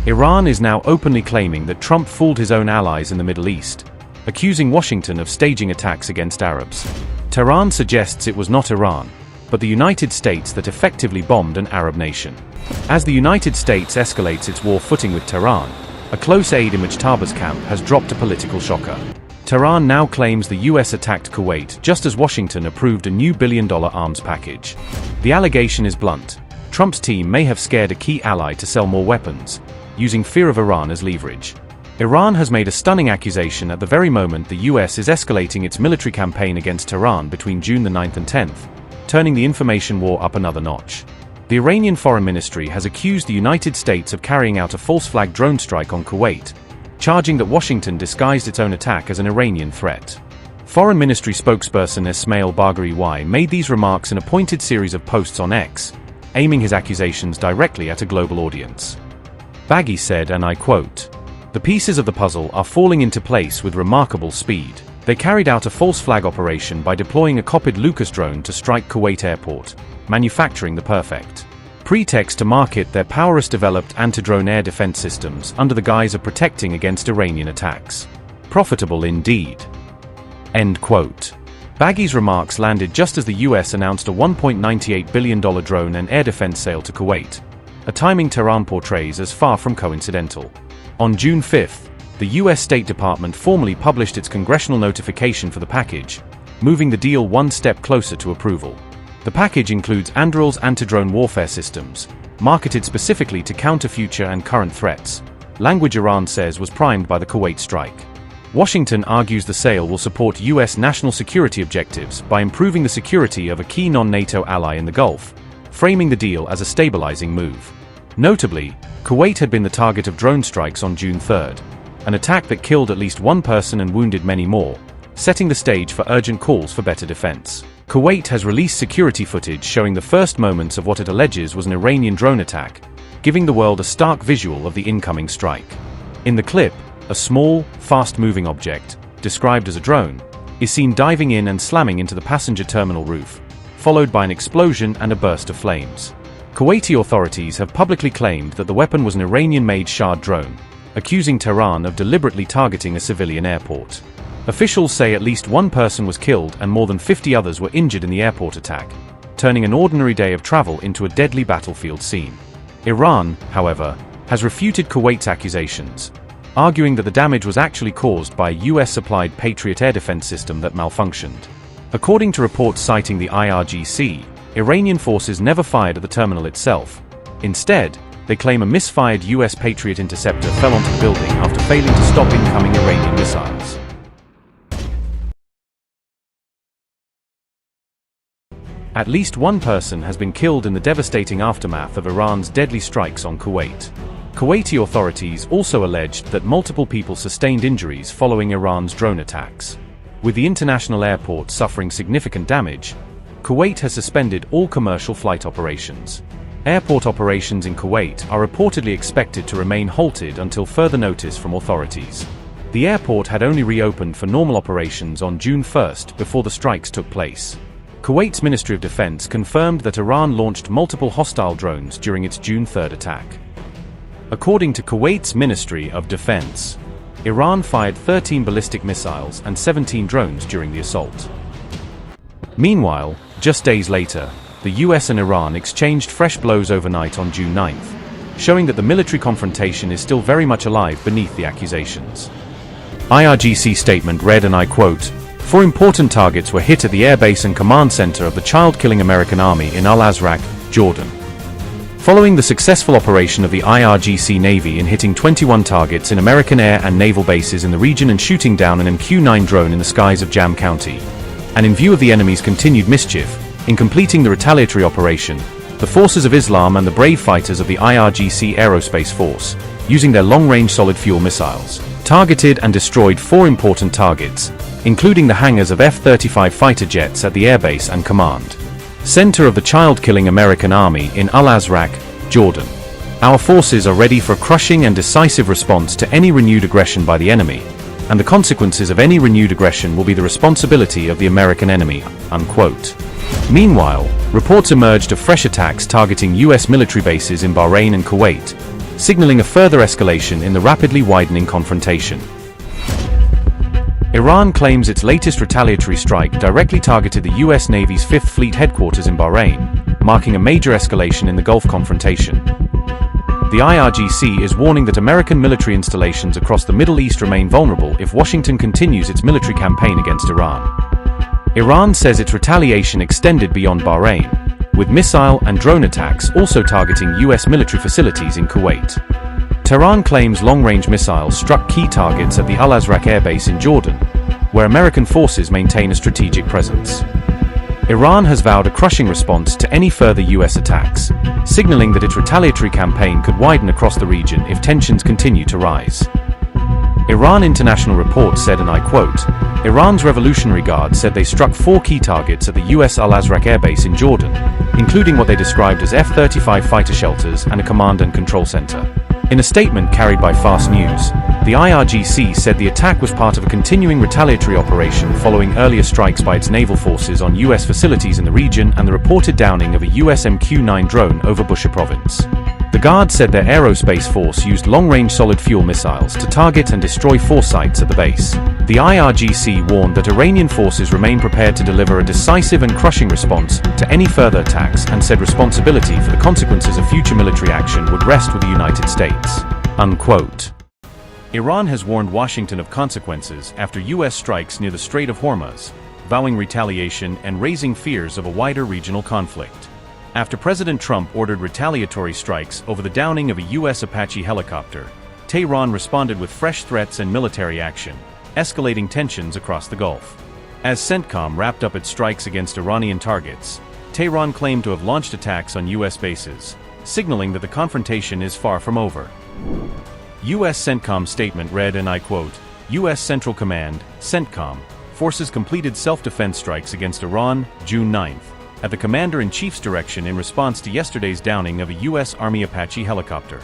Iran is now openly claiming that Trump fooled his own allies in the Middle East, accusing Washington of staging attacks against Arabs. Tehran suggests it was not Iran, but the United States that effectively bombed an Arab nation. As the United States escalates its war footing with Tehran, a close aide in Mujtaba's camp has dropped a political shocker. Tehran now claims the US attacked Kuwait just as Washington approved a new billion-dollar arms package. The allegation is blunt. Trump's team may have scared a key ally to sell more weapons, using fear of Iran as leverage. Iran has made a stunning accusation at the very moment the US is escalating its military campaign against Tehran between June the 9th and 10th, turning the information war up another notch. The Iranian Foreign Ministry has accused the United States of carrying out a false flag drone strike on Kuwait, charging that Washington disguised its own attack as an Iranian threat. Foreign Ministry spokesperson Esmaeil Baghaei made these remarks in a pointed series of posts on X, aiming his accusations directly at a global audience. Baghaei said, and I quote, "The pieces of the puzzle are falling into place with remarkable speed. They carried out a false flag operation by deploying a copied Lucas drone to strike Kuwait airport, manufacturing the perfect pretext to market their powerous-developed anti-drone air defense systems under the guise of protecting against Iranian attacks. Profitable indeed." End quote. Baghaei's remarks landed just as the US announced a $1.98 billion drone and air defense sale to Kuwait, a timing Tehran portrays as far from coincidental. On June 5th, the US State Department formally published its congressional notification for the package, moving the deal one step closer to approval. The package includes Anduril's anti-drone warfare systems, marketed specifically to counter future and current threats, language Iran says was primed by the Kuwait strike. Washington argues the sale will support US national security objectives by improving the security of a key non-NATO ally in the Gulf, framing the deal as a stabilizing move. Notably, Kuwait had been the target of drone strikes on June 3rd, an attack that killed at least one person and wounded many more, setting the stage for urgent calls for better defense. Kuwait has released security footage showing the first moments of what it alleges was an Iranian drone attack, giving the world a stark visual of the incoming strike. In the clip, a small, fast-moving object, described as a drone, is seen diving in and slamming into the passenger terminal roof, followed by an explosion and a burst of flames. Kuwaiti authorities have publicly claimed that the weapon was an Iranian-made Shahd drone, accusing Tehran of deliberately targeting a civilian airport. Officials say at least one person was killed and more than 50 others were injured in the airport attack, turning an ordinary day of travel into a deadly battlefield scene. Iran, however, has refuted Kuwait's accusations, arguing that the damage was actually caused by a US-supplied Patriot air defense system that malfunctioned. According to reports citing the IRGC, Iranian forces never fired at the terminal itself. Instead, they claim a misfired US Patriot interceptor fell onto the building after failing to stop incoming Iranian missiles. At least one person has been killed in the devastating aftermath of Iran's deadly strikes on Kuwait. Kuwaiti authorities also alleged that multiple people sustained injuries following Iran's drone attacks. With the international airport suffering significant damage, Kuwait has suspended all commercial flight operations. Airport operations in Kuwait are reportedly expected to remain halted until further notice from authorities. The airport had only reopened for normal operations on June 1st before the strikes took place. Kuwait's Ministry of Defense confirmed that Iran launched multiple hostile drones during its June 3rd attack. According to Kuwait's Ministry of Defense, Iran fired 13 ballistic missiles and 17 drones during the assault. Meanwhile, just days later, the US and Iran exchanged fresh blows overnight on June 9th, showing that the military confrontation is still very much alive beneath the accusations. IRGC statement read, and I quote, "4 important targets were hit at the airbase and command center of the child-killing American Army in Al-Azraq, Jordan." Following the successful operation of the IRGC Navy in hitting 21 targets in American air and naval bases in the region and shooting down an MQ-9 drone in the skies of Jam County, and in view of the enemy's continued mischief, in completing the retaliatory operation, the forces of Islam and the brave fighters of the IRGC Aerospace Force, using their long-range solid-fuel missiles, targeted and destroyed 4 important targets, including the hangars of F-35 fighter jets at the airbase and command center of the child-killing American Army in Al-Azraq, Jordan. Our forces are ready for a crushing and decisive response to any renewed aggression by the enemy, and the consequences of any renewed aggression will be the responsibility of the American enemy." Unquote. Meanwhile, reports emerged of fresh attacks targeting US military bases in Bahrain and Kuwait, signaling a further escalation in the rapidly widening confrontation. Iran claims its latest retaliatory strike directly targeted the U.S. Navy's Fifth Fleet headquarters in Bahrain, marking a major escalation in the Gulf confrontation. The IRGC is warning that American military installations across the Middle East remain vulnerable if Washington continues its military campaign against Iran. Iran says its retaliation extended beyond Bahrain, with missile and drone attacks also targeting U.S. military facilities in Kuwait. Tehran claims long-range missiles struck key targets at the Al-Azraq Air Base in Jordan, where American forces maintain a strategic presence. Iran has vowed a crushing response to any further U.S. attacks, signaling that its retaliatory campaign could widen across the region if tensions continue to rise. Iran International Report said, and I quote, "Iran's Revolutionary Guard said they struck 4 key targets at the U.S. Al-Azraq Air Base in Jordan, including what they described as F-35 fighter shelters and a command and control center." In a statement carried by Fast News, the IRGC said the attack was part of a continuing retaliatory operation following earlier strikes by its naval forces on U.S. facilities in the region and the reported downing of a U.S. MQ-9 drone over Bushehr province. The Guard said their aerospace force used long-range solid-fuel missiles to target and destroy 4 sites at the base. The IRGC warned that Iranian forces remain prepared to deliver a decisive and crushing response to any further attacks and said responsibility for the consequences of future military action would rest with the United States. Unquote. Iran has warned Washington of consequences after U.S. strikes near the Strait of Hormuz, vowing retaliation and raising fears of a wider regional conflict. After President Trump ordered retaliatory strikes over the downing of a U.S. Apache helicopter, Tehran responded with fresh threats and military action, escalating tensions across the Gulf. As CENTCOM wrapped up its strikes against Iranian targets, Tehran claimed to have launched attacks on U.S. bases, signaling that the confrontation is far from over. U.S. CENTCOM statement read, and I quote, "U.S. Central Command, CENTCOM, forces completed self-defense strikes against Iran, June 9th, at the Commander-in-Chief's direction in response to yesterday's downing of a U.S. Army Apache helicopter.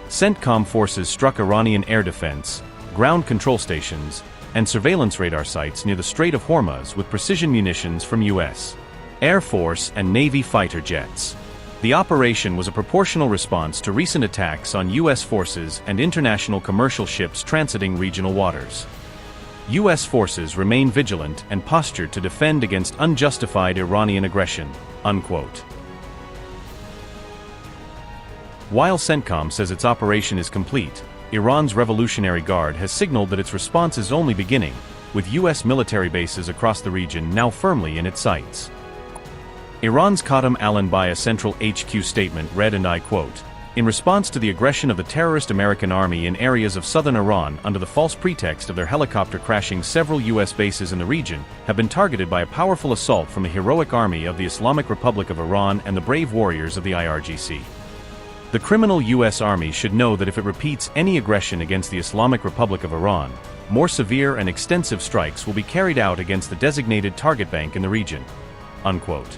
CENTCOM forces struck Iranian air defense, ground control stations, and surveillance radar sites near the Strait of Hormuz with precision munitions from U.S. Air Force and Navy fighter jets. The operation was a proportional response to recent attacks on U.S. forces and international commercial ships transiting regional waters. U.S. forces remain vigilant and postured to defend against unjustified Iranian aggression." Unquote. While CENTCOM says its operation is complete, Iran's Revolutionary Guard has signaled that its response is only beginning, with U.S. military bases across the region now firmly in its sights. Iran's Qatam al-Anbiya Central HQ statement read, and I quote, "In response to the aggression of the terrorist American army in areas of southern Iran under the false pretext of their helicopter crashing, several U.S. bases in the region have been targeted by a powerful assault from the heroic army of the Islamic Republic of Iran and the brave warriors of the IRGC. The criminal U.S. Army should know that if it repeats any aggression against the Islamic Republic of Iran, more severe and extensive strikes will be carried out against the designated target bank in the region." Unquote.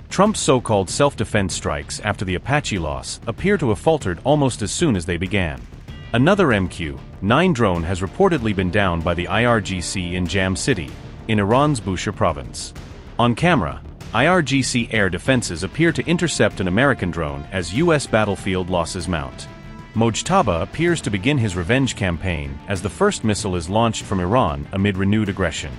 Trump's so-called self-defense strikes after the Apache loss appear to have faltered almost as soon as they began. Another MQ-9 drone has reportedly been downed by the IRGC in Jam City, in Iran's Bushehr province. On camera, IRGC air defenses appear to intercept an American drone as U.S. battlefield losses mount. Mojtaba appears to begin his revenge campaign as the first missile is launched from Iran amid renewed aggression.